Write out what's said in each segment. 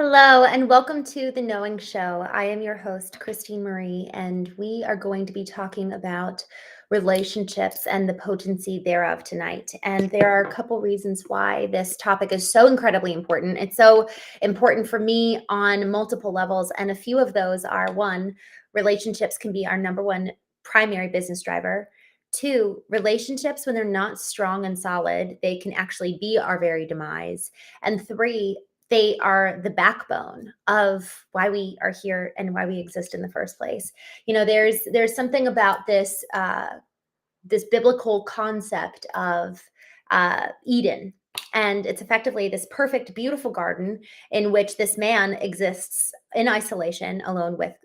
Hello, and welcome to the Knowing Show. I am your host, Christine Marie, and we are going to be talking about relationships and the potency thereof tonight. And there are a couple reasons why this topic is so incredibly important. It's so important for me on multiple levels, and a few of those are one, relationships can be our number one primary business driver. Two, relationships, when they're not strong and solid, they can actually be our very demise. And three, they are the backbone of why we are here and why we exist in the first place. There's something about this biblical concept of Eden. And it's effectively this perfect, beautiful garden in which this man exists in isolation, alone with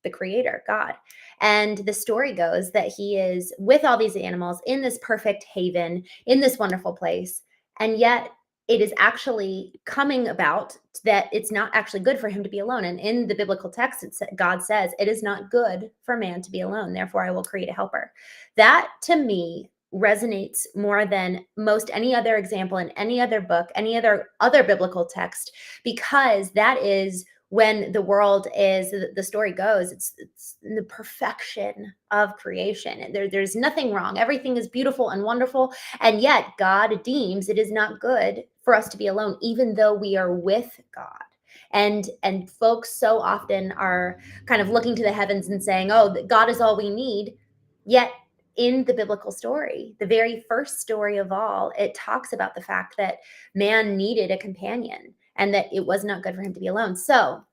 the creator, God. And the story goes that he is with all these animals in this perfect haven, in this wonderful place. And yet it is actually coming about that it's not actually good for him to be alone. And in the biblical text, God says, it is not good for man to be alone. Therefore, I will create a helper. That to me resonates more than most any other example in any other book, any other biblical text, because that is when the world is, the story goes, it's the perfection of creation. And there's nothing wrong. Everything is beautiful and wonderful. And yet God deems it is not good for us to be alone, even though we are with God. And folks so often are kind of looking to the heavens and saying, oh, God is all we need. Yet in the biblical story, the very first story of all, it talks about the fact that man needed a companion and that it was not good for him to be alone. So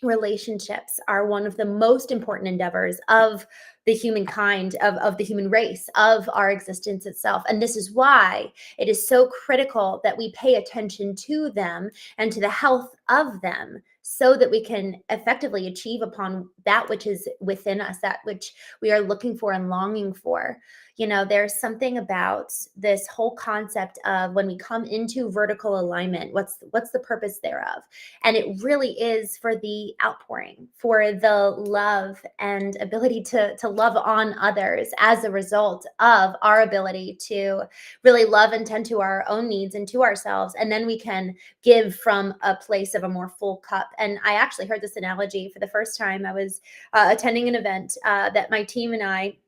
relationships are one of the most important endeavors of the humankind, of the human race, of our existence itself. And this is why it is so critical that we pay attention to them and to the health of them, so that we can effectively achieve upon that which is within us, that which we are looking for and longing for. There's something about this whole concept of when we come into vertical alignment, what's the purpose thereof? And it really is for the outpouring, for the love and ability to love on others as a result of our ability to really love and tend to our own needs and to ourselves. And then we can give from a place of a more full cup. And I actually heard this analogy for the first time. I was attending an event that my team and I,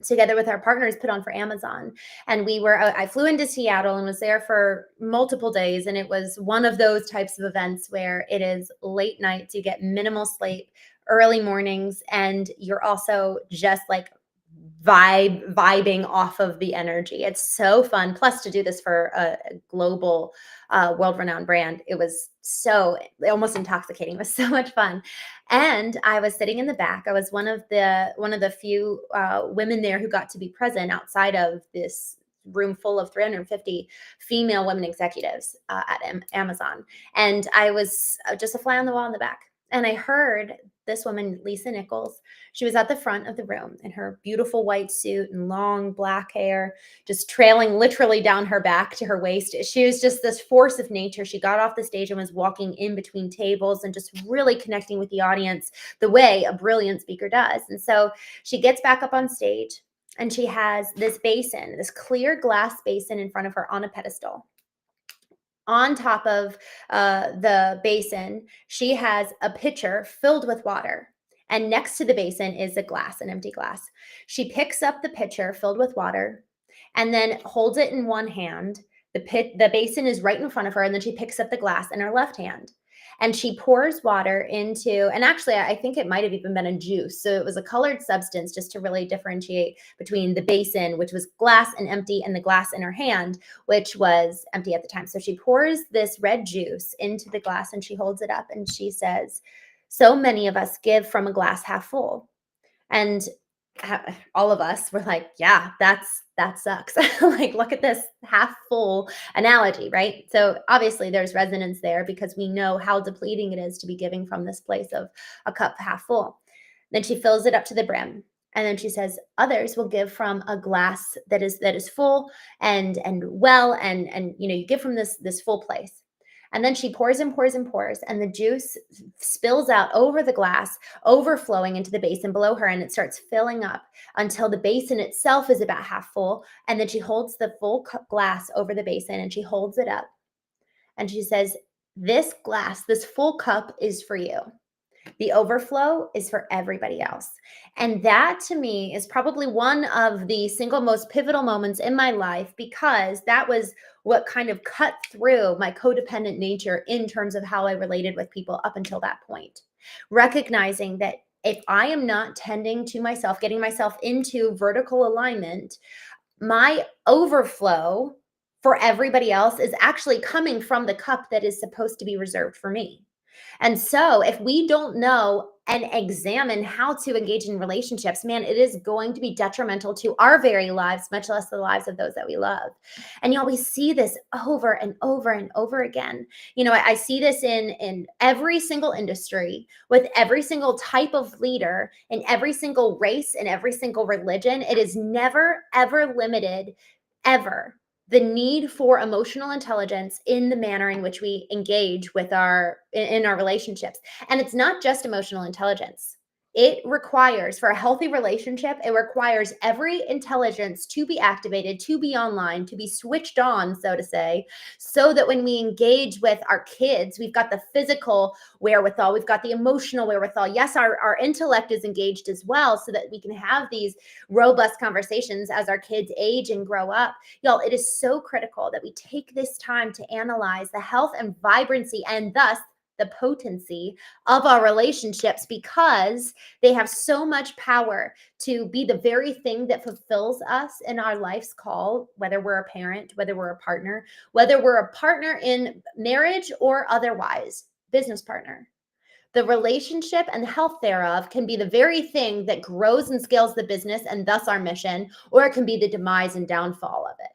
together with our partners, put on for Amazon. And I flew into Seattle and was there for multiple days. And it was one of those types of events where it is late nights, you get minimal sleep, early mornings, and you're also just like vibing off of the energy. It's so fun. Plus, to do this for a global, world-renowned brand, it was so almost intoxicating. It was so much fun. And I was sitting in the back. I was one of the few women there who got to be present outside of this room full of 350 female women executives at Amazon. And I was just a fly on the wall in the back. And I heard this woman, Lisa Nichols. She was at the front of the room in her beautiful white suit and long black hair, just trailing literally down her back to her waist. She was just this force of nature. She got off the stage and was walking in between tables and just really connecting with the audience the way a brilliant speaker does. And so she gets back up on stage and she has this basin, this clear glass basin in front of her on a pedestal. On top of the basin, she has a pitcher filled with water. And next to the basin is a glass, an empty glass. She picks up the pitcher filled with water and then holds it in one hand. The basin is right in front of her, and then she picks up the glass in her left hand. And she pours water into, and actually, I think it might have even been a juice. So it was a colored substance just to really differentiate between the basin, which was glass and empty, and the glass in her hand, which was empty at the time. So she pours this red juice into the glass and she holds it up and she says, so many of us give from a glass half full. And all of us were like, yeah, that sucks. Like, look at this half full analogy, right? So obviously there's resonance there because we know how depleting it is to be giving from this place of a cup half full. Then she fills it up to the brim. And then she says, others will give from a glass that is full and well, and you give from this full place. And then she pours and pours and pours, and the juice spills out over the glass, overflowing into the basin below her, and it starts filling up until the basin itself is about half full. And then she holds the full glass over the basin and she holds it up and she says, This glass, this full cup is for you. The overflow is for everybody else. And that to me is probably one of the single most pivotal moments in my life, because that was what kind of cut through my codependent nature in terms of how I related with people up until that point. Recognizing that if I am not tending to myself, getting myself into vertical alignment, my overflow for everybody else is actually coming from the cup that is supposed to be reserved for me. And so, if we don't know and examine how to engage in relationships, man, it is going to be detrimental to our very lives, much less the lives of those that we love. And we see this over and over and over again. I see this in every single industry, with every single type of leader, in every single race, in every single religion. It is never, ever limited, ever, the need for emotional intelligence in the manner in which we engage with our relationships. And it's not just emotional intelligence. It requires, for a healthy relationship, it requires every intelligence to be activated, to be online, to be switched on, so to say, so that when we engage with our kids, we've got the physical wherewithal, we've got the emotional wherewithal. Yes, our intellect is engaged as well, so that we can have these robust conversations as our kids age and grow up. Y'all, it is so critical that we take this time to analyze the health and vibrancy, and thus the potency of our relationships, because they have so much power to be the very thing that fulfills us in our life's call, whether we're a parent, whether we're a partner, whether we're a partner in marriage or otherwise, business partner. The relationship and the health thereof can be the very thing that grows and scales the business and thus our mission, or it can be the demise and downfall of it.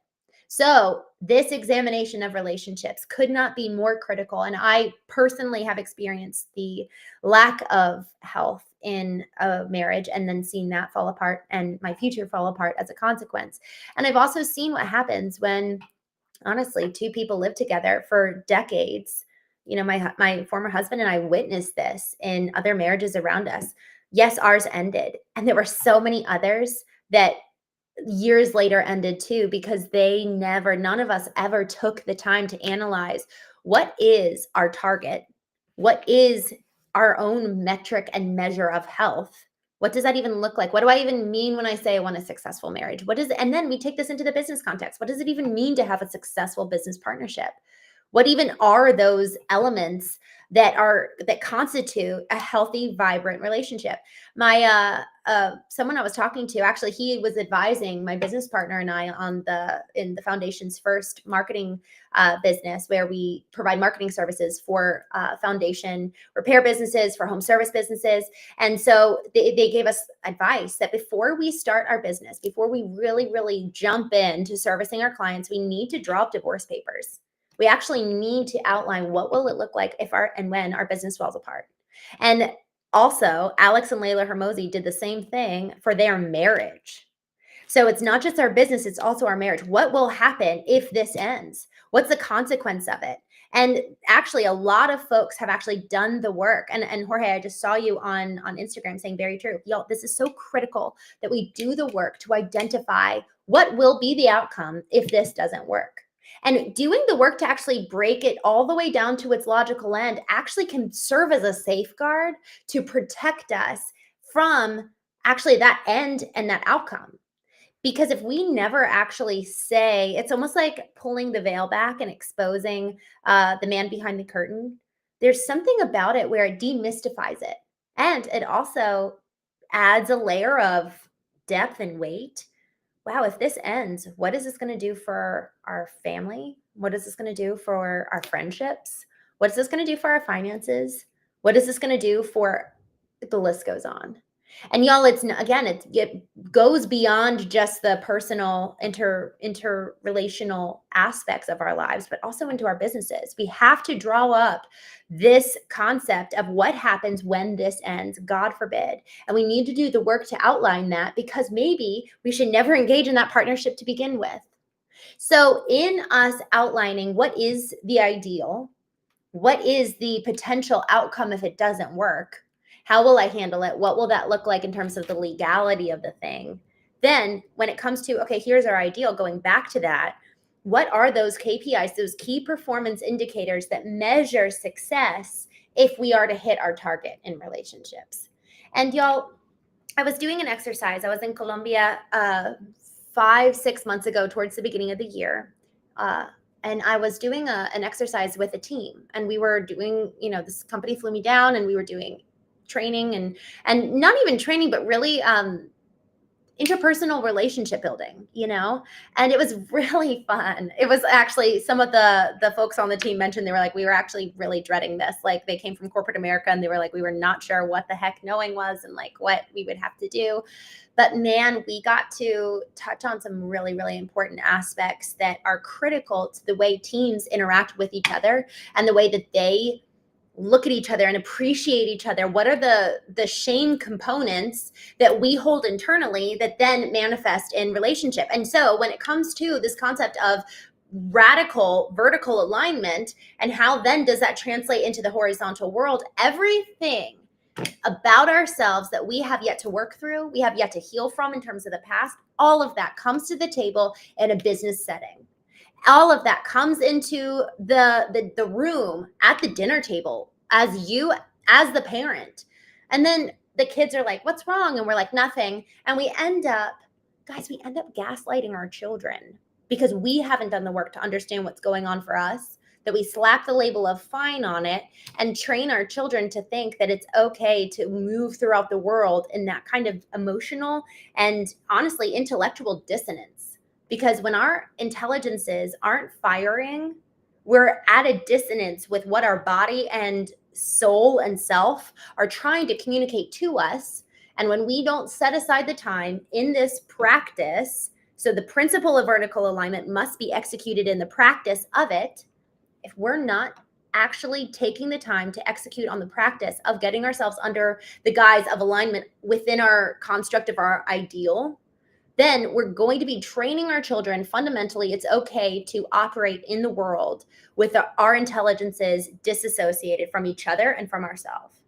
So, this examination of relationships could not be more critical. And I personally have experienced the lack of health in a marriage, and then seen that fall apart and my future fall apart as a consequence. And I've also seen what happens when, honestly, two people live together for decades. My former husband and I witnessed this in other marriages around us. Yes, ours ended, and there were so many others that years later ended too, because none of us ever took the time to analyze what is our target, what is our own metric and measure of health. What does that even look like? What do I even mean when I say I want a successful marriage? And then we take this into the business context. What does it even mean to have a successful business partnership? What even are those elements that constitute a healthy, vibrant relationship? My someone I was talking to, actually, he was advising my business partner and I in the foundation's first marketing business, where we provide marketing services for foundation repair businesses, for home service businesses. And so they gave us advice that before we start our business, before we really, really jump into servicing our clients, we need to draw up divorce papers. We actually need to outline what will it look like if and when our business falls apart. And also, Alex and Layla Hermosi did the same thing for their marriage. So it's not just our business, it's also our marriage. What will happen if this ends? What's the consequence of it? And actually, a lot of folks have actually done the work. And Jorge, I just saw you on Instagram saying very true. Y'all, this is so critical that we do the work to identify what will be the outcome if this doesn't work. And doing the work to actually break it all the way down to its logical end actually can serve as a safeguard to protect us from actually that end and that outcome. Because if we never actually say, it's almost like pulling the veil back and exposing the man behind the curtain. There's something about it where it demystifies it. And it also adds a layer of depth and weight. Wow, if this ends, what is this going to do for our family? What is this going to do for our friendships? What is this going to do for our finances? What is this going to do for, the list goes on. And y'all, it goes beyond just the personal interrelational aspects of our lives, but also into our businesses. We have to draw up this concept of what happens when this ends, God forbid. And we need to do the work to outline that, because maybe we should never engage in that partnership to begin with. So in us outlining what is the ideal, what is the potential outcome if it doesn't work, how will I handle it? What will that look like in terms of the legality of the thing? Then when it comes to, okay, here's our ideal, going back to that, what are those KPIs, those key performance indicators that measure success if we are to hit our target in relationships. And y'all, I was doing an exercise. I was in Colombia 5-6 months ago towards the beginning of the year. And I was doing an exercise with a team, and we were doing, this company flew me down, and we were doing training and not even training, but really interpersonal relationship building, and it was really fun. It was actually, some of the folks on the team mentioned, they were like, we were actually really dreading this. Like, they came from corporate America, and they were like, we were not sure what the heck knowing was and like what we would have to do. But man, we got to touch on some really, really important aspects that are critical to the way teams interact with each other and the way that they look at each other and appreciate each other. What are the shame components that we hold internally that then manifest in relationship? And so when it comes to this concept of radical vertical alignment, and how then does that translate into the horizontal world, everything about ourselves that we have yet to work through, we have yet to heal from in terms of the past, all of that comes to the table in a business setting. All of that comes into the room at the dinner table as you, as the parent. And then the kids are like, what's wrong? And we're like, nothing. And we end up gaslighting our children because we haven't done the work to understand what's going on for us, that we slap the label of fine on it and train our children to think that it's okay to move throughout the world in that kind of emotional and honestly intellectual dissonance. Because when our intelligences aren't firing, we're at a dissonance with what our body and soul and self are trying to communicate to us. And when we don't set aside the time in this practice, so the principle of vertical alignment must be executed in the practice of it. If we're not actually taking the time to execute on the practice of getting ourselves under the guise of alignment within our construct of our ideal, then we're going to be training our children. Fundamentally, it's okay to operate in the world with our intelligences disassociated from each other and from ourselves.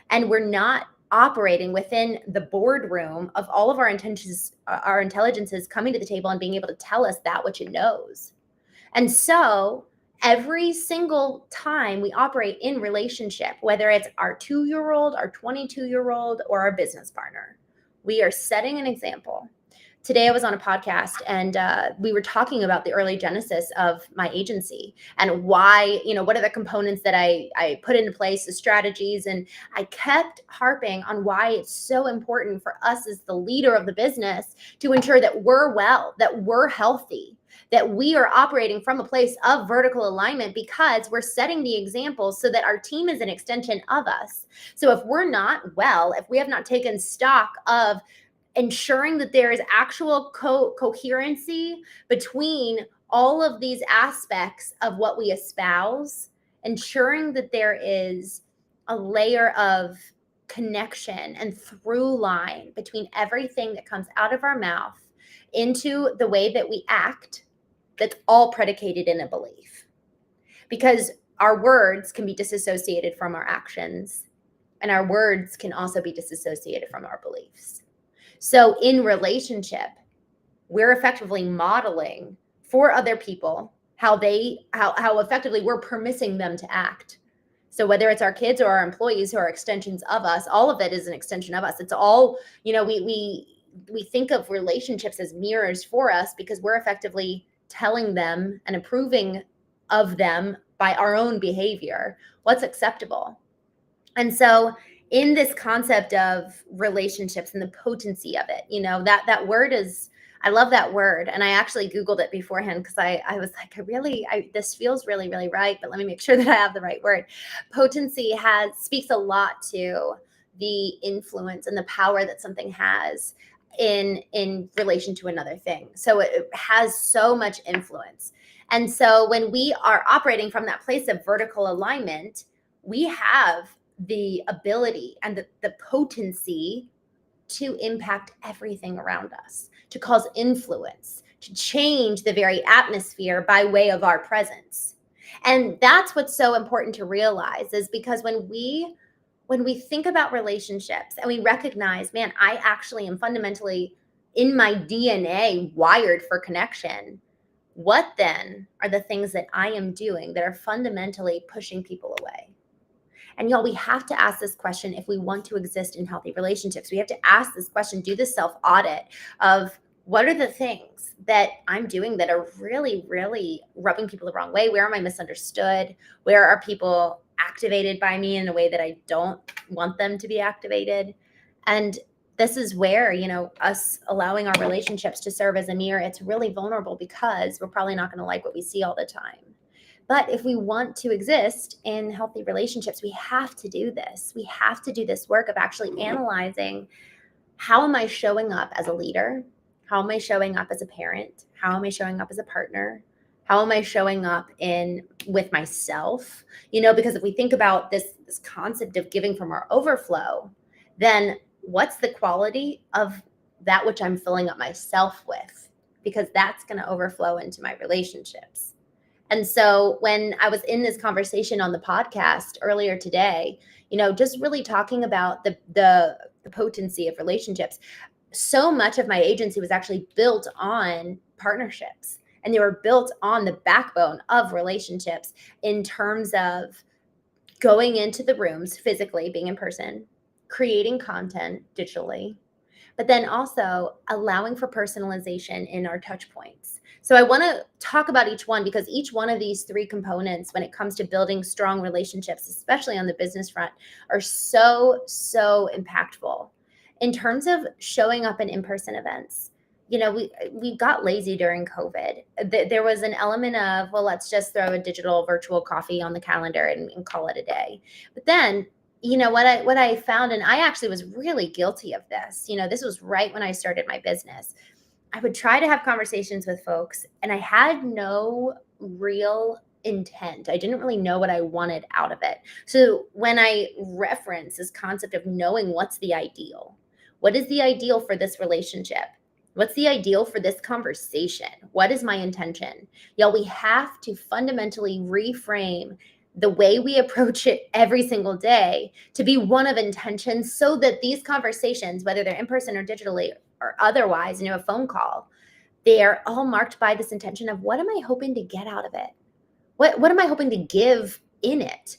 And we're not operating within the boardroom of all of our intelligences coming to the table and being able to tell us that which it knows. And so every single time we operate in relationship, whether it's our 2-year-old, our 22-year-old, or our business partner, we are setting an example. Today I was on a podcast, and we were talking about the early genesis of my agency and why, what are the components that I put into place, the strategies. And I kept harping on why it's so important for us as the leader of the business to ensure that we're well, that we're healthy, that we are operating from a place of vertical alignment, because we're setting the example so that our team is an extension of us. So if we're not well, if we have not taken stock of ensuring that there is actual coherency between all of these aspects of what we espouse, ensuring that there is a layer of connection and through line between everything that comes out of our mouth into the way that we act, that's all predicated in a belief. Because our words can be disassociated from our actions, and our words can also be disassociated from our beliefs. So in relationship, we're effectively modeling for other people how effectively we're permitting them to act. So whether it's our kids or our employees who are extensions of us, all of it is an extension of us. It's all, we think of relationships as mirrors for us because we're effectively telling them and approving of them by our own behavior what's acceptable. And so in this concept of relationships and the potency of it, that word is, I love that word. And I actually Googled it beforehand because I was like, this feels really, really right, but let me make sure that I have the right word. Potency speaks a lot to the influence and the power that something has in relation to another thing. So it has so much influence. And so when we are operating from that place of vertical alignment, we have the ability and the potency to impact everything around us, to cause influence, to change the very atmosphere by way of our presence. And that's what's so important to realize, is because when we think about relationships and we recognize, man, I actually am fundamentally in my DNA wired for connection, what then are the things that I am doing that are fundamentally pushing people away? And y'all, we have to ask this question if we want to exist in healthy relationships. We have to ask this question, do the self audit of what are the things that I'm doing that are really, really rubbing people the wrong way? Where am I misunderstood? Where are people activated by me in a way that I don't want them to be activated? And this is where, us allowing our relationships to serve as a mirror, it's really vulnerable because we're probably not going to like what we see all the time. But if we want to exist in healthy relationships, we have to do this. We have to do this work of actually analyzing, how am I showing up as a leader? How am I showing up as a parent? How am I showing up as a partner? How am I showing up in with myself? Because if we think about this concept of giving from our overflow, then what's the quality of that which I'm filling up myself with? Because that's going to overflow into my relationships. And so when I was in this conversation on the podcast earlier today, just really talking about the potency of relationships, so much of my agency was actually built on partnerships, and they were built on the backbone of relationships in terms of going into the rooms physically, being in person, creating content digitally, but then also allowing for personalization in our touch points. So I want to talk about each one because each one of these three components, when it comes to building strong relationships, especially on the business front, are so, so impactful. In terms of showing up in in-person events, we got lazy during COVID. There was an element of, well, let's just throw a digital virtual coffee on the calendar and call it a day. But then what I found, and I actually was really guilty of this. This was right when I started my business. I would try to have conversations with folks, and I had no real intent. I didn't really know what I wanted out of it. So when I reference this concept of knowing what's the ideal, what is the ideal for this relationship? What's the ideal for this conversation? What is my intention? Y'all, we have to fundamentally reframe the way we approach it every single day to be one of intention, so that these conversations, whether they're in person or digitally or otherwise, a phone call, they are all marked by this intention of, what am I hoping to get out of it? What am I hoping to give in it?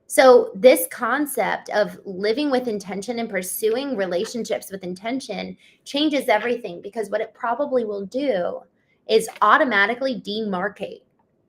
So this concept of living with intention and pursuing relationships with intention changes everything, because what it probably will do is automatically demarcate.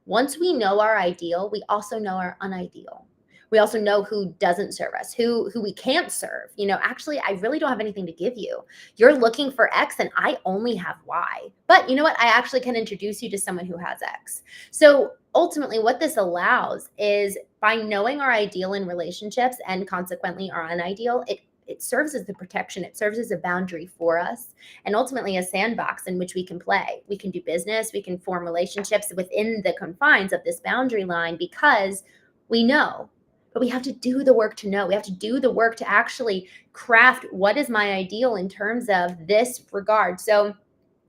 Once we know our ideal, we also know our unideal. We also know who doesn't serve us, who we can't serve. Actually, I really don't have anything to give you. You're looking for X and I only have Y. But you know what? I actually can introduce you to someone who has X. So ultimately, what this allows is, by knowing our ideal in relationships and consequently our unideal, it serves as the protection. It serves as a boundary for us, and ultimately a sandbox in which we can play. We can do business. We can form relationships within the confines of this boundary line because we know. But we have to do the work to know. We have to do the work to actually craft what is my ideal in terms of this regard. So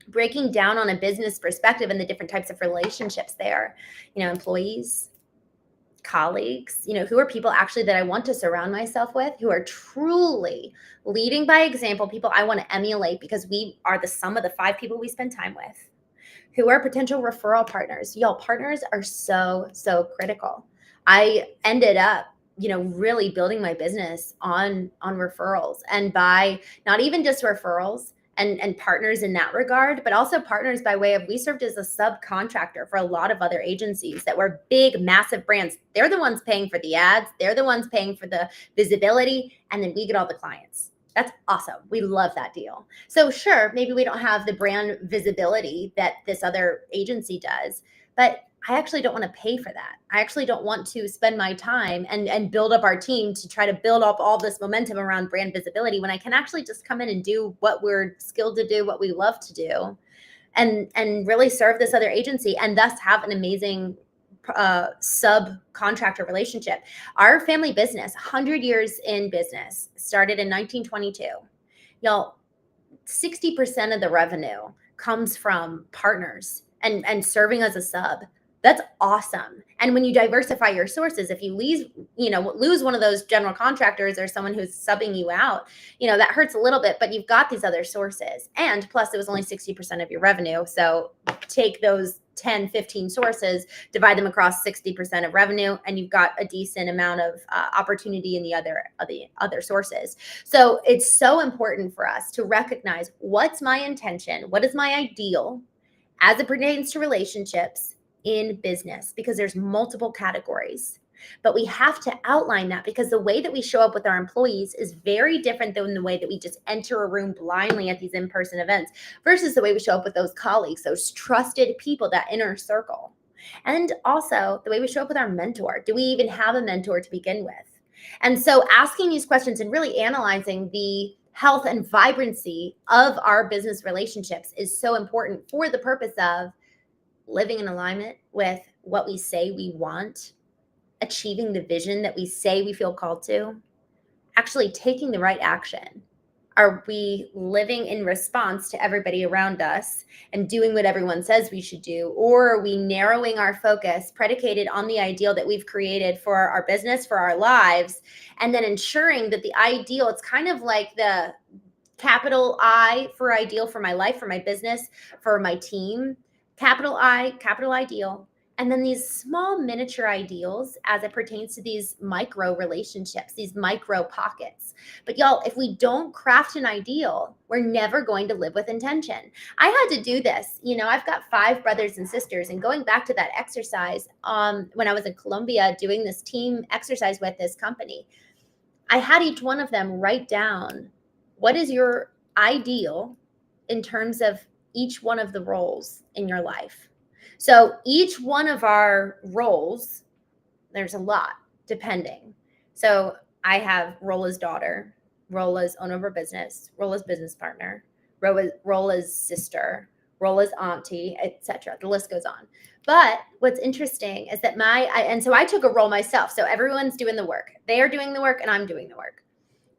breaking down on a business perspective and the different types of relationships there, employees, colleagues, who are people actually that I want to surround myself with, who are truly leading by example, people I want to emulate because we are the sum of the 5 people we spend time with, who are potential referral partners. Y'all, partners are so, so critical. I ended up, really building my business on referrals, and by not even just referrals and partners in that regard, but also partners by way of, we served as a subcontractor for a lot of other agencies that were big, massive brands. They're the ones paying for the ads. They're the ones paying for the visibility. And then we get all the clients. That's awesome. We love that deal. So sure, maybe we don't have the brand visibility that this other agency does, but I actually don't want to pay for that. I actually don't want to spend my time and build up our team to try to build up all this momentum around brand visibility, when I can actually just come in and do what we're skilled to do, what we love to do, and really serve this other agency, and thus have an amazing subcontractor relationship. Our family business, 100 years in business, started in 1922. Y'all, 60% of the revenue comes from partners and serving as a sub. That's awesome. And when you diversify your sources, if you lose one of those general contractors or someone who's subbing you out, that hurts a little bit, but you've got these other sources. And plus, it was only 60% of your revenue. So take those 10, 15 sources, divide them across 60% of revenue, and you've got a decent amount of opportunity in the other sources. So it's so important for us to recognize what's my intention, what is my ideal as it pertains to relationships in business, because there's multiple categories. But we have to outline that, because the way that we show up with our employees is very different than the way that we just enter a room blindly at these in-person events versus the way we show up with those colleagues, those trusted people, that inner circle. And also the way we show up with our mentor. Do we even have a mentor to begin with? And so asking these questions and really analyzing the health and vibrancy of our business relationships is so important for the purpose of living in alignment with what we say we want, achieving the vision that we say we feel called to, actually taking the right action. Are we living in response to everybody around us and doing what everyone says we should do? Or are we narrowing our focus, predicated on the ideal that we've created for our business, for our lives, and then ensuring that the ideal, it's kind of like the capital I for ideal for my life, for my business, for my team, capital I, capital ideal, and then these small miniature ideals as it pertains to these micro relationships, these micro pockets. But y'all, if we don't craft an ideal, we're never going to live with intention. I had to do this. I've got 5 brothers and sisters, and going back to that exercise, when I was in Colombia doing this team exercise with this company, I had each one of them write down, what is your ideal in terms of each one of the roles in your life? So each one of our roles, there's a lot depending. So I have role as daughter, role as owner of a business, role as business partner, role as sister, role as auntie, etc. The list goes on. But what's interesting is that and so I took a role myself. So everyone's doing the work. They are doing the work and I'm doing the work.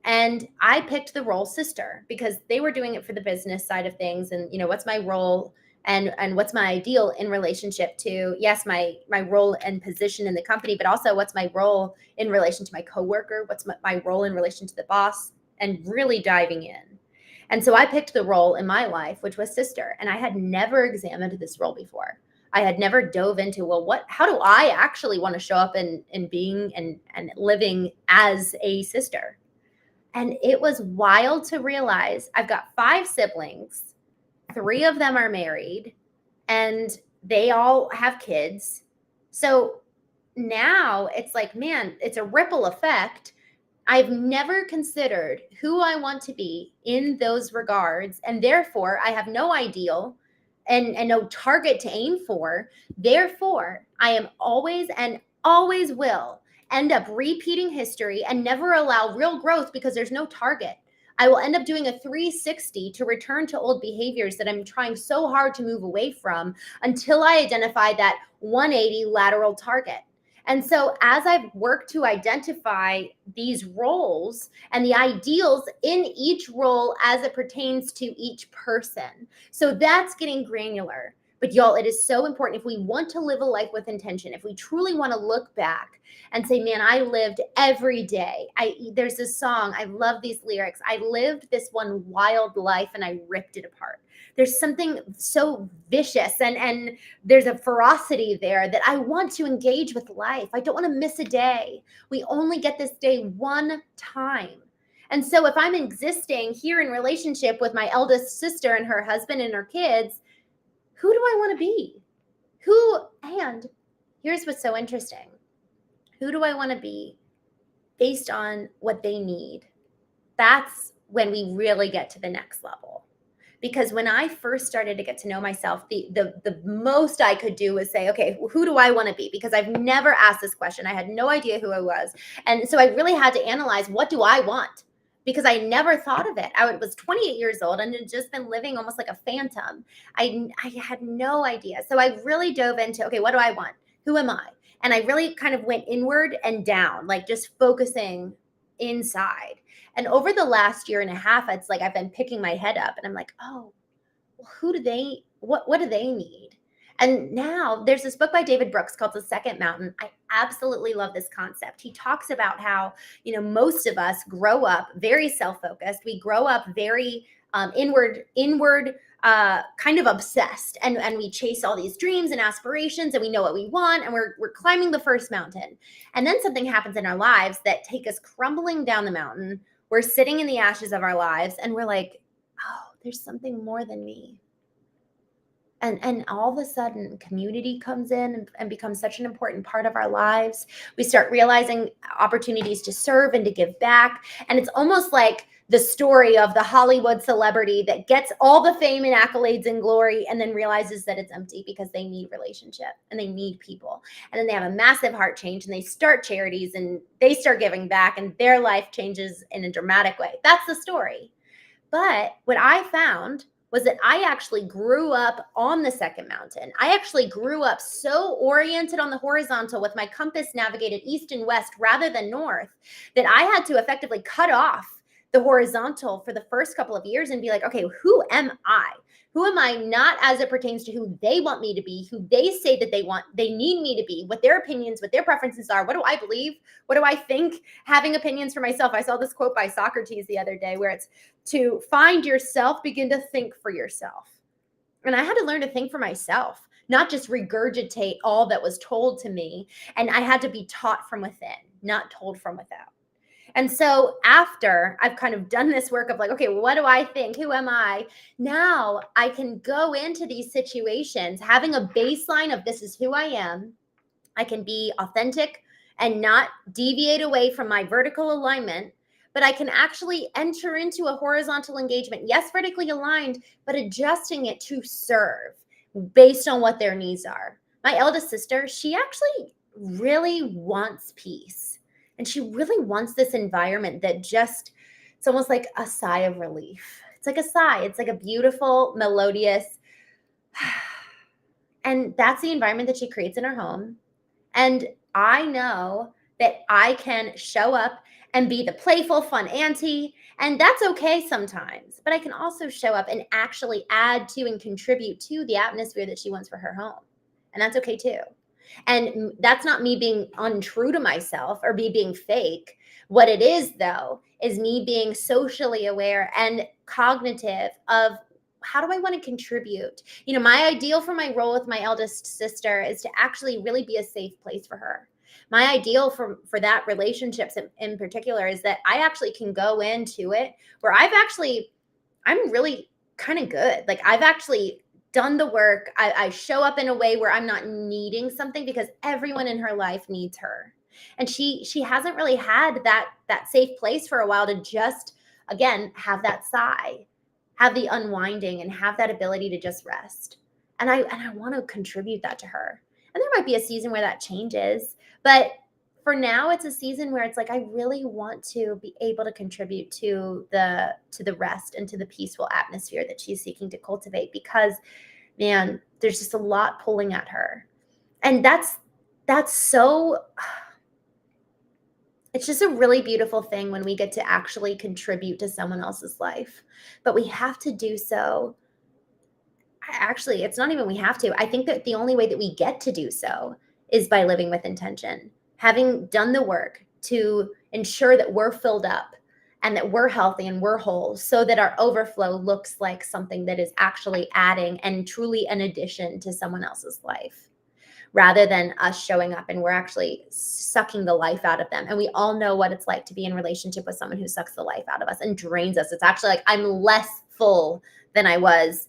And I picked the role sister because they were doing it for the business side of things. And, what's my role and what's my ideal in relationship to, yes, my role and position in the company, but also what's my role in relation to my coworker, what's my role in relation to the boss, and really diving in. And so I picked the role in my life, which was sister. And I had never examined this role before. I had never dove into, well, how do I actually want to show up in being and living as a sister? And it was wild to realize I've got 5 siblings, 3 of them are married, and they all have kids. So now it's like, man, it's a ripple effect. I've never considered who I want to be in those regards, and therefore I have no ideal and no target to aim for. Therefore, I am always and always will end up repeating history and never allow real growth because there's no target. I will end up doing a 360 to return to old behaviors that I'm trying so hard to move away from until I identify that 180 lateral target. And so as I've worked to identify these roles and the ideals in each role as it pertains to each person, so that's getting granular. But y'all, it is so important if we want to live a life with intention, if we truly want to look back and say, man, I lived every day. There's this song, I love these lyrics. I lived this one wild life and I ripped it apart. There's something so vicious and there's a ferocity there that I want to engage with life. I don't want to miss a day. We only get this day one time. And so if I'm existing here in relationship with my eldest sister and her husband and her kids, who do I want to be? And here's what's so interesting. Who do I want to be based on what they need? That's when we really get to the next level. Because when I first started to get to know myself, the most I could do was say, okay, who do I want to be? Because I've never asked this question. I had no idea who I was. And so I really had to analyze, what do I want? Because I never thought of it. I was 28 years old and had just been living almost like a phantom. I had no idea. So I really dove into, okay, what do I want? Who am I? And I really kind of went inward and down, like just focusing inside. And over the last year and a half, it's like I've been picking my head up and I'm like, oh, well, what do they need? And now there's this book by David Brooks called The Second Mountain. I absolutely love this concept. He talks about how, most of us grow up very self-focused. We grow up very inward, kind of obsessed, and we chase all these dreams and aspirations, and we know what we want, and we're climbing the first mountain. And then something happens in our lives that take us crumbling down the mountain. We're sitting in the ashes of our lives, and we're like, oh, there's something more than me. And all of a sudden, community comes in and becomes such an important part of our lives. We start realizing opportunities to serve and to give back. And it's almost like the story of the Hollywood celebrity that gets all the fame and accolades and glory and then realizes that it's empty because they need relationship and they need people. And then they have a massive heart change and they start charities and they start giving back and their life changes in a dramatic way. That's the story. But what I found was that I actually grew up on the second mountain. I actually grew up so oriented on the horizontal with my compass navigated east and west rather than north that I had to effectively cut off the horizontal for the first couple of years and be like, okay, who am I? Who am I not as it pertains to who they want me to be, who they say that they need me to be, what their opinions, what their preferences are. What do I believe? What do I think? Having opinions for myself. I saw this quote by Socrates the other day where it's to find yourself, begin to think for yourself. And I had to learn to think for myself, not just regurgitate all that was told to me. And I had to be taught from within, not told from without. And so after I've kind of done this work of like, okay, what do I think? Who am I? Now I can go into these situations having a baseline of this is who I am. I can be authentic and not deviate away from my vertical alignment, but I can actually enter into a horizontal engagement. Yes, vertically aligned, but adjusting it to serve based on what their needs are. My eldest sister, she actually really wants peace. And she really wants this environment that just, it's almost like a sigh of relief. It's like a sigh. It's like a beautiful, melodious, and that's the environment that she creates in her home. And I know that I can show up and be the playful, fun auntie. And that's okay sometimes. But I can also show up and actually add to and contribute to the atmosphere that she wants for her home. And that's okay too. And that's not me being untrue to myself or me being fake. What it is, though, is me being socially aware and cognitive of how do I want to contribute? My ideal for my role with my eldest sister is to actually really be a safe place for her. My ideal for that relationships in particular is that I actually can go into it where I'm really kind of good. Like I've actually done the work. I show up in a way where I'm not needing something because everyone in her life needs her. And she hasn't really had that safe place for a while to just, again, have that sigh, have the unwinding and have that ability to just rest. And I want to contribute that to her. And there might be a season where that changes, but for now it's a season where it's like I really want to be able to contribute to the rest and to the peaceful atmosphere that she's seeking to cultivate because man, there's just a lot pulling at her. And that's so it's just a really beautiful thing when we get to actually contribute to someone else's life. But we have to do so. Actually, it's not even we have to. I think that the only way that we get to do so is by living with intention, having done the work to ensure that we're filled up and that we're healthy and we're whole so that our overflow looks like something that is actually adding and truly an addition to someone else's life rather than us showing up and we're actually sucking the life out of them. And we all know what it's like to be in relationship with someone who sucks the life out of us and drains us. It's actually like I'm less full than I was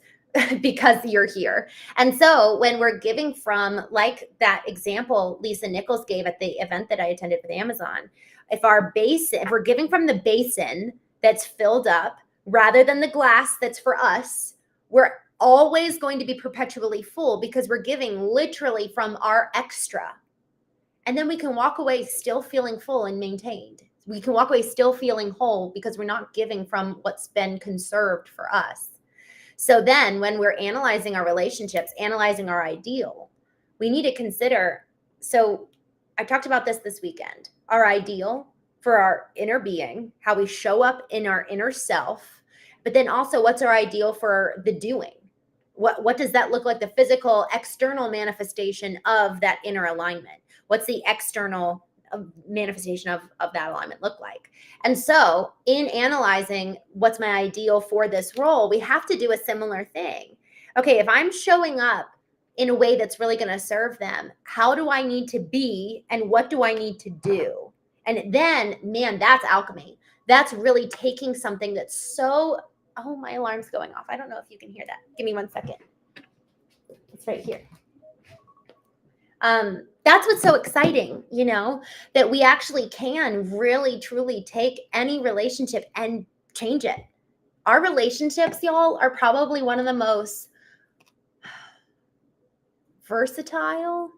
because you're here. And so when we're giving from, like that example Lisa Nichols gave at the event that I attended with Amazon, if we're giving from the basin that's filled up rather than the glass that's for us, we're always going to be perpetually full because we're giving literally from our extra. And then we can walk away still feeling full and maintained. We can walk away still feeling whole because we're not giving from what's been conserved for us. So then when we're analyzing our relationships, analyzing our ideal, we need to consider, so I talked about this weekend, our ideal for our inner being, how we show up in our inner self, but then also what's our ideal for the doing? What does that look like? The physical external manifestation of that inner alignment. What's the external manifestation of that alignment look like? And so in analyzing what's my ideal for this role, we have to do a similar thing. Okay, if I'm showing up in a way that's really going to serve them, how do I need to be and what do I need to do? And then, man, that's alchemy. That's really taking something that's so, oh, my alarm's going off. I don't know if you can hear that. Give me 1 second. It's right here. That's what's so exciting, that we actually can really, truly take any relationship and change it. Our relationships, y'all, are probably one of the most versatile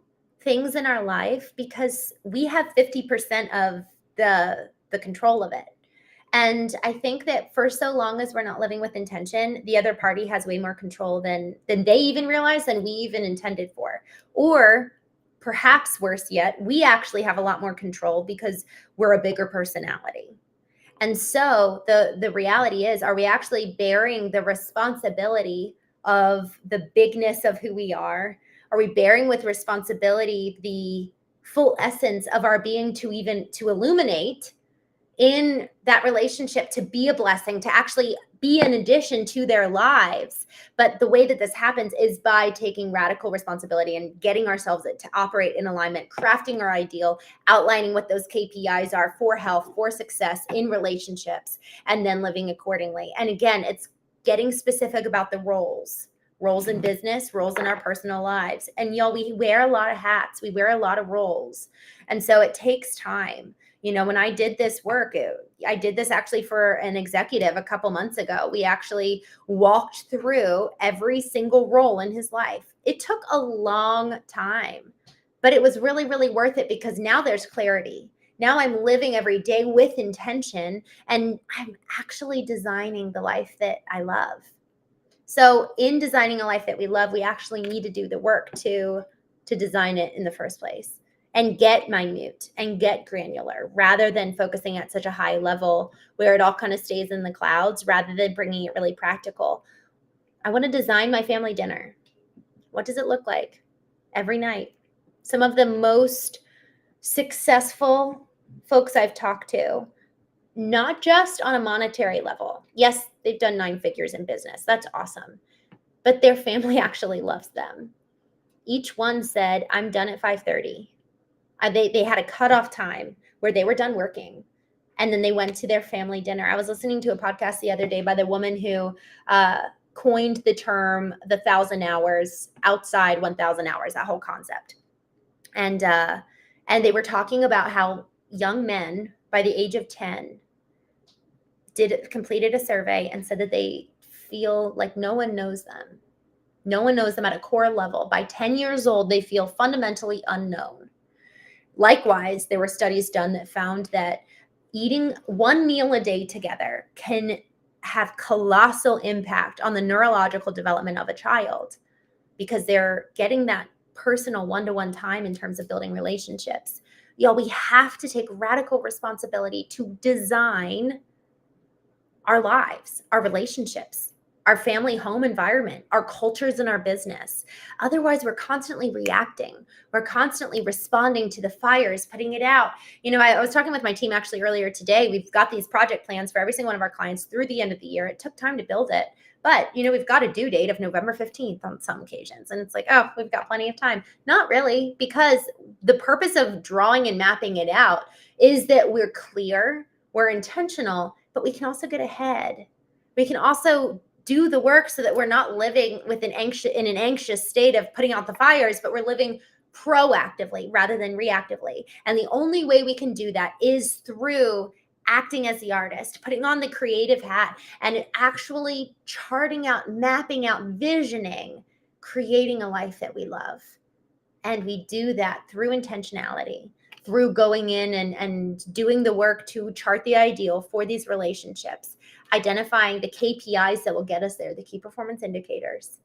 things in our life because we have 50% of the control of it. And I think that for so long as we're not living with intention, the other party has way more control than they even realize, than we even intended for. Or perhaps worse yet, we actually have a lot more control because we're a bigger personality. And so the reality is, are we actually bearing the responsibility of the bigness of who we are? Are we bearing with responsibility the full essence of our being to illuminate in that relationship, to be a blessing, to actually be an addition to their lives? But the way that this happens is by taking radical responsibility and getting ourselves to operate in alignment, crafting our ideal, outlining what those KPIs are for health, for success in relationships, and then living accordingly. And again, it's getting specific about the roles in business, roles in our personal lives. And y'all, we wear a lot of hats, we wear a lot of roles. And so it takes time. When I did this work, I did this actually for an executive a couple months ago. We actually walked through every single role in his life. It took a long time, but it was really, really worth it because now there's clarity. Now I'm living every day with intention and I'm actually designing the life that I love. So in designing a life that we love, we actually need to do the work to design it in the first place and get minute and get granular rather than focusing at such a high level where it all kind of stays in the clouds rather than bringing it really practical. I want to design my family dinner. What does it look like every night? Some of the most successful folks I've talked to, not just on a monetary level. Yes, they've done 9 figures in business. That's awesome. But their family actually loves them. Each one said, I'm done at 5:30. They had a cutoff time where they were done working. And then they went to their family dinner. I was listening to a podcast the other day by the woman who coined the term, the 1,000 hours outside 1,000 hours, that whole concept. And they were talking about how young men by the age of 10 completed a survey and said that they feel like no one knows them. No one knows them at a core level. By 10 years old, they feel fundamentally unknown. Likewise, there were studies done that found that eating one meal a day together can have colossal impact on the neurological development of a child because they're getting that personal one-to-one time in terms of building relationships. Y'all, we have to take radical responsibility to design our lives, our relationships, our family home environment, our cultures in our business. Otherwise, we're constantly reacting. We're constantly responding to the fires, putting it out. I was talking with my team actually earlier today. We've got these project plans for every single one of our clients through the end of the year. It took time to build it. But, we've got a due date of November 15th on some occasions. And it's like, oh, we've got plenty of time. Not really, because the purpose of drawing and mapping it out is that we're clear, we're intentional, but we can also get ahead. We can also do the work so that we're not living in an anxious state of putting out the fires, but we're living proactively rather than reactively. And the only way we can do that is through acting as the artist, putting on the creative hat, and actually charting out, mapping out, visioning, creating a life that we love. And we do that through intentionality, through going in and doing the work to chart the ideal for these relationships, identifying the KPIs that will get us there, the key performance indicators.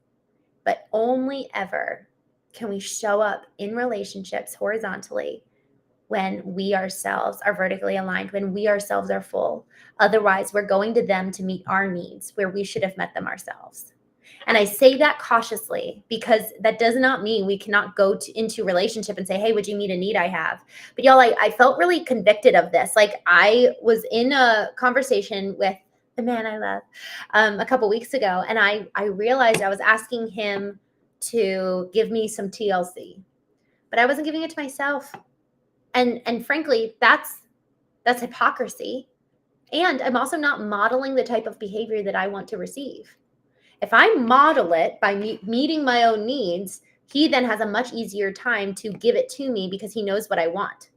But only ever can we show up in relationships horizontally when we ourselves are vertically aligned, when we ourselves are full. Otherwise, we're going to them to meet our needs where we should have met them ourselves. And I say that cautiously because that does not mean we cannot go into relationship and say, hey, would you meet a need I have? But y'all, I felt really convicted of this. Like I was in a conversation with the man I love a couple weeks ago. And I realized I was asking him to give me some TLC, but I wasn't giving it to myself. And frankly, that's hypocrisy. And I'm also not modeling the type of behavior that I want to receive. If I model it by meeting my own needs, he then has a much easier time to give it to me because he knows what I want.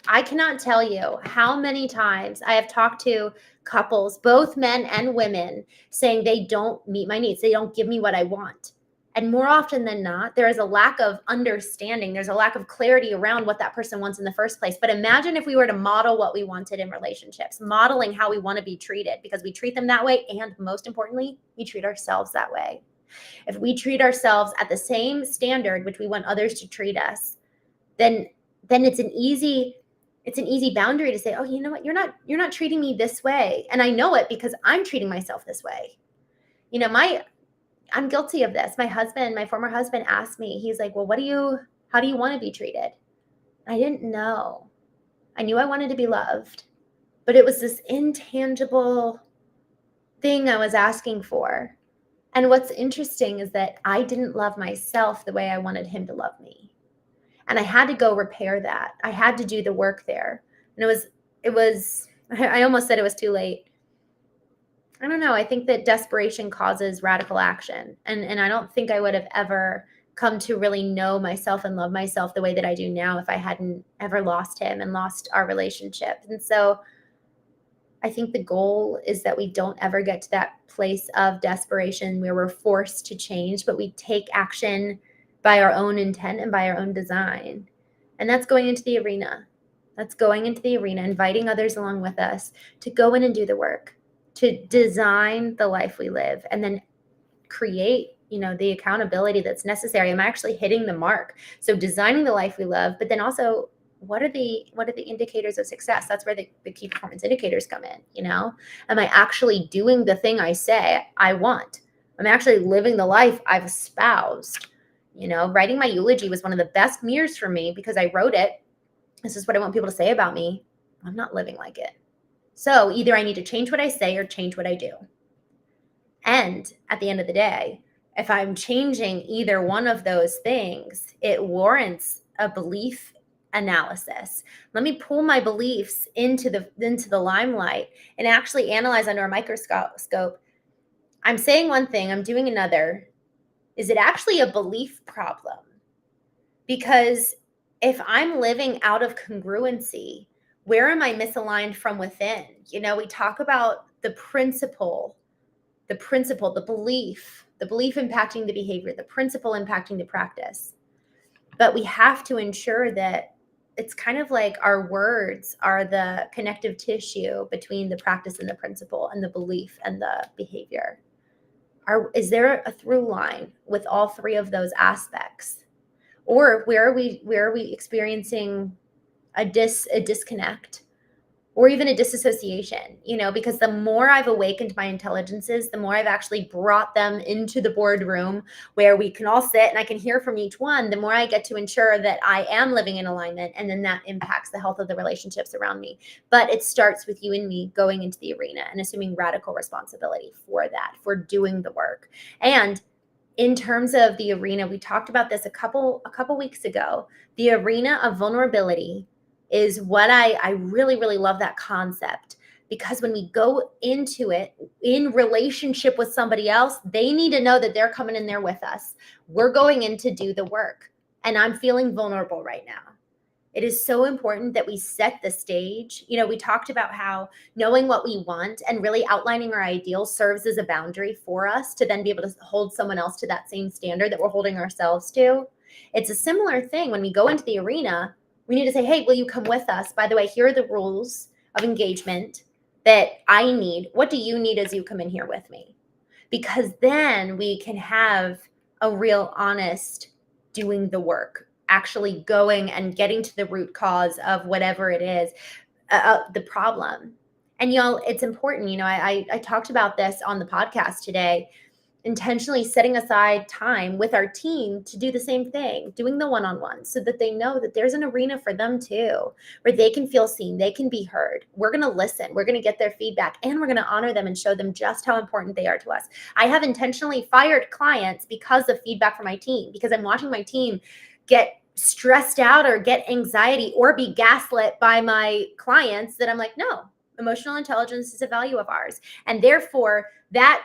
I cannot tell you how many times I have talked to couples, both men and women, saying they don't meet my needs. They don't give me what I want. And more often than not, there is a lack of understanding. There's a lack of clarity around what that person wants in the first place. But imagine if we were to model what we wanted in relationships, modeling how we want to be treated, because we treat them that way. And most importantly, we treat ourselves that way. If we treat ourselves at the same standard which we want others to treat us, then it's an easy boundary to say, oh, you know what, you're not treating me this way. And I know it because I'm treating myself this way. You know, I'm guilty of this. My former husband asked me, he's like, well, how do you want to be treated? I didn't know. I knew I wanted to be loved, but it was this intangible thing I was asking for. And what's interesting is that I didn't love myself the way I wanted him to love me. And I had to go repair that. I had to do the work there. And it was, I almost said it was too late. I don't know. I think that desperation causes radical action. And I don't think I would have ever come to really know myself and love myself the way that I do now if I hadn't ever lost him and lost our relationship. And so I think the goal is that we don't ever get to that place of desperation where we're forced to change, but we take action by our own intent and by our own design. And that's going into the arena. Inviting others along with us to go in and do the work, to design the life we live, and then create, the accountability that's necessary. Am I actually hitting the mark? So designing the life we love, but then also what are the indicators of success? That's where the key performance indicators come in. Am I actually doing the thing I say I want? Am I actually living the life I've espoused? Writing my eulogy was one of the best mirrors for me because I wrote it. This is what I want people to say about me. I'm not living like it. So either I need to change what I say or change what I do. And at the end of the day, if I'm changing either one of those things, it warrants a belief analysis. Let me pull my beliefs into the limelight and actually analyze under a microscope. I'm saying one thing, I'm doing another. Is it actually a belief problem? Because if I'm living out of congruency, where am I misaligned from within? We talk about the principle, the belief impacting the behavior, the principle impacting the practice. But we have to ensure that it's kind of like our words are the connective tissue between the practice and the principle and the belief and the behavior. Is there a through line with all three of those aspects? Or where are we experiencing a disconnect or even a disassociation, because the more I've awakened my intelligences, the more I've actually brought them into the boardroom where we can all sit and I can hear from each one, the more I get to ensure that I am living in alignment, and then that impacts the health of the relationships around me. But it starts with you and me going into the arena and assuming radical responsibility for that, for doing the work. And in terms of the arena, we talked about this a couple weeks ago. The arena of vulnerability is what I really, really love that concept, because when we go into it in relationship with somebody else, they need to know that they're coming in there with us. We're going in to do the work, and I'm feeling vulnerable right now. It is so important that we set the stage. We talked about how knowing what we want and really outlining our ideals serves as a boundary for us to then be able to hold someone else to that same standard that we're holding ourselves to. It's a similar thing when we go into the arena. We need to say, hey, will you come with us? By the way, here are the rules of engagement that I need. What do you need as you come in here with me? Because then we can have a real honest doing the work, actually going and getting to the root cause of whatever it is, the problem. And y'all, it's important. I talked about this on the podcast today. intentionally setting aside time with our team to do the same thing, doing the one-on-one, so that they know that there's an arena for them too, where they can feel seen, they can be heard. We're going to listen, we're going to get their feedback, and we're going to honor them and show them just how important they are to us. I have intentionally fired clients because of feedback from my team, because I'm watching my team get stressed out or get anxiety or be gaslit by my clients, that I'm like, no, emotional intelligence is a value of ours. And therefore that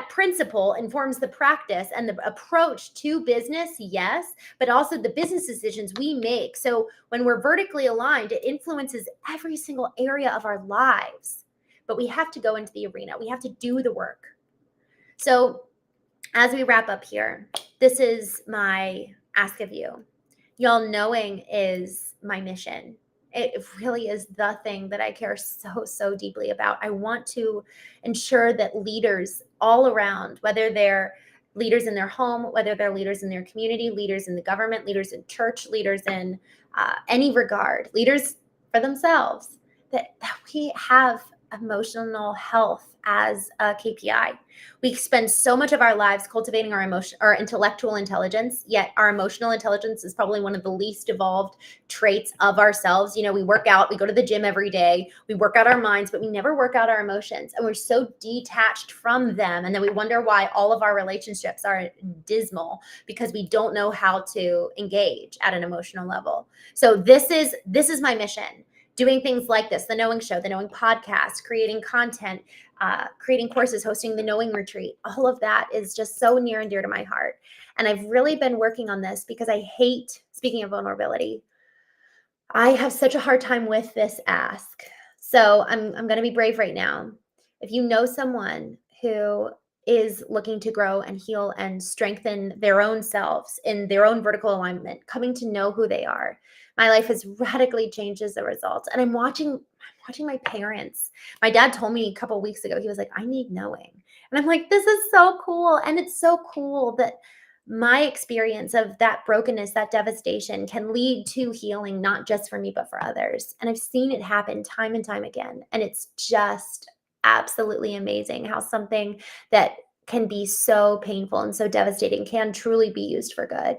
principle informs the practice and the approach to business, yes, but also the business decisions we make. So when we're vertically aligned, it influences every single area of our lives. But we have to go into the arena. We have to do the work. So as we wrap up here, this is my ask of you. Y'all, knowing is my mission. It really is the thing that I care so deeply about. I want to ensure that leaders all around, whether they're leaders in their home, whether they're leaders in their community, leaders in the government, leaders in church, leaders in any regard, leaders for themselves, that we have emotional health as a KPI. We spend so much of our lives cultivating our intellectual intelligence, yet our emotional intelligence is probably one of the least evolved traits of ourselves. You know, we work out, we go to the gym every day, we work out our minds, but we never work out our emotions. And we're so detached from them. And then we wonder why all of our relationships are dismal, because we don't know how to engage at an emotional level. So this is my mission. Doing things like this, the Knowing Show, the Knowing Podcast, creating content, creating courses, hosting the Knowing Retreat, all of that is just so near and dear to my heart. And I've really been working on this because I hate, speaking of vulnerability, I have such a hard time with this ask. So I'm going to be brave right now. If you know someone who is looking to grow and heal and strengthen their own selves in their own vertical alignment, coming to know who they are, my life has radically changed as a result. And I'm watching my parents. My dad told me a couple of weeks ago, he was like, I need knowing. And I'm like, this is so cool. And it's so cool that my experience of that brokenness, that devastation can lead to healing, not just for me, but for others. And I've seen it happen time and time again. And it's just absolutely amazing how something that can be so painful and so devastating can truly be used for good.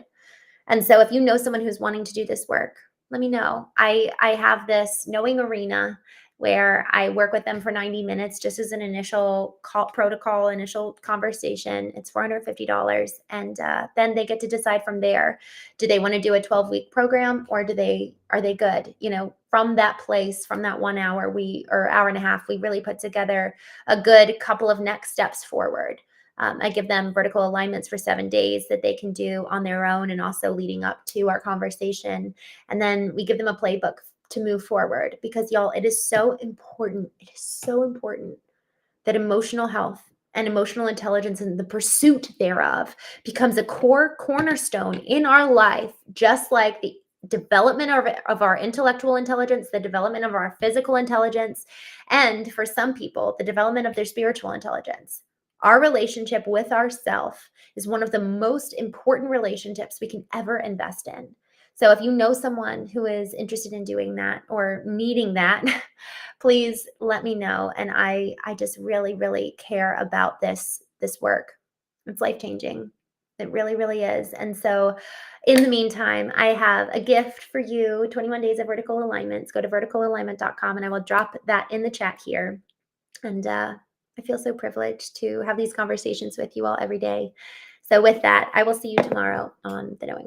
And so if you know someone who's wanting to do this work, let me know. I have this Knowing Arena where I work with them for 90 minutes just as an initial protocol, initial conversation. It's $450. And then they get to decide from there, do they want to do a 12-week program, or are they good? You know, from that place, from that 1 hour, or hour and a half, we really put together a good couple of next steps forward. I give them vertical alignments for 7 days that they can do on their own, and also leading up to our conversation. And then we give them a playbook to move forward, because y'all, it is so important. It is so important that emotional health and emotional intelligence and the pursuit thereof becomes a core cornerstone in our life, just like the development of our intellectual intelligence, the development of our physical intelligence, and for some people, the development of their spiritual intelligence. Our relationship with ourself is one of the most important relationships we can ever invest in. So if you know someone who is interested in doing that or needing that, please let me know. And I just really care about this work. It's life-changing. It really is. And so in the meantime, I have a gift for you, 21 days of vertical alignments. Go to verticalalignment.com and I will drop that in the chat here. And I feel so privileged to have these conversations with you all every day. So with that, I will see you tomorrow on The Knowing Show.